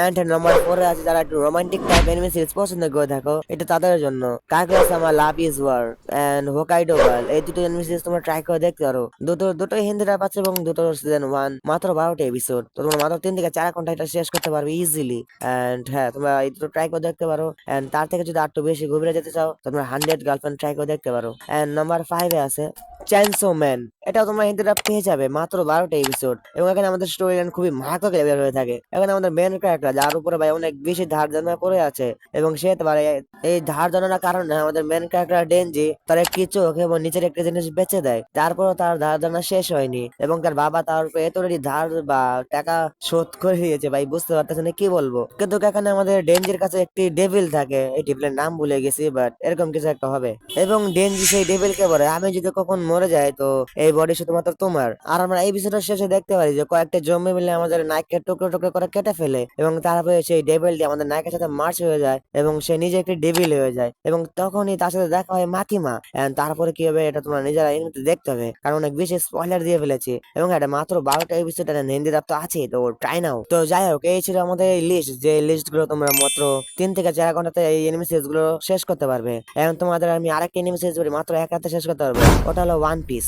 And number 4 এ আছে যারা একটু রোমান্টিক টাইপ এনিমে সিরিজ পছন্দ করে থাকো, এটা তাদের জন্য Kaguya sama love is war and Hokkaido girl, এই দুটো এনিমে সিরিজ তোমরা ট্রাই করে দেখতে পারো। দুটোই হিন্দি ডাব আছে এবং দুটো সিজন 1 মাত্র 12টা এপিসোড, তো তোমরা মাত্র 3 থেকে 4 ঘন্টা এটা শেষ করতে পারবে ইজিলি। এন্ড হ্যাঁ, তোমরা এই দুটো ট্রাই করে দেখতে পারো। এন্ড তার থেকে যদি আরো বেশি গভীরে যেতে চাও, তোমরা 100 গার্লফ্রেন্ড ট্রাই করে দেখতে পারো। এন্ড নাম্বার 5 এ আছে চেইনসো ম্যান, এটাও তোমরা হিন্দিটা পেয়ে যাবে মাত্র 12টা এপিসোড, এবং এখানে আমাদের স্টোরি লাইন খুবই মারাত্মক লেভেল হয়ে থাকে। এখানে আমাদের মেন ক্যারেক্টার যার উপরে ভাই অনেক বেশি ধার জানা পড়ে আছে, এবং সে পারে এই ধার জানার কারণে আমাদের মেন ক্যারেক্টার ডেনজি তার একটি চোখ এবং নিচের একটি জিনিস বেচে দেয়। তারপরও তার ধার জানা শেষ হয়নি, এবং তার বাবা তার উপরে এতটাই ধার বা টাকা শোধ করে দিয়েছে ভাই, বুঝতে পারতেছে না কি বলবো। কিন্তু এখানে আমাদের ডেনজির কাছে একটি ডেভিল থাকে, এই ডেভিলের নাম ভুলে গেছি, বাট এরকম কিছু একটা হবে। এবং ডেনজি সেই ডেভিলকে বলে আমি যদি কখন মরে যাই তো এই বডি শুধুমাত্র তোমার। আর আমরা এই বিষয়টা শেষে দেখতে পারি যে কয়েকটা জম্বি মিলে আমাদের নায়ককে টুকরো টুকরো করে কেটে ফেলে, এবং তারপরে সেই ডেভিলটি আমাদের নায়কের সাথে মার্চ হয়ে যায় এবং সে নিজে একটি ডেভিল হয়ে যায়। এবং তখনই তার সাথে দেখা হয় মাকিমা। এন্ড তারপরে কি হবে এটা তোমরা নিজেরা এমনিতে দেখতে হবে, কারণ অনেক বেশি স্পয়লার দিয়ে ফেলেছি, এবং এটা মাত্র 12টা এপিসোড, এটা হিন্দি ডাব তো আছে, তো ট্রাই নাও। তো যাই হোক, এই ছিল আমাদের এই লিস্ট, যে লিস্ট গুলো তোমরা মাত্র 3 থেকে 4 ঘন্টাতে এই এনিমে সিরিজ গুলো শেষ করতে পারবে। এখন তোমাদের আমি আরেকটা এনিমে সিরিজ বলি, মাত্র 1 রাতে শেষ করতে পারবে, ওটা হলো ওয়ান পিস।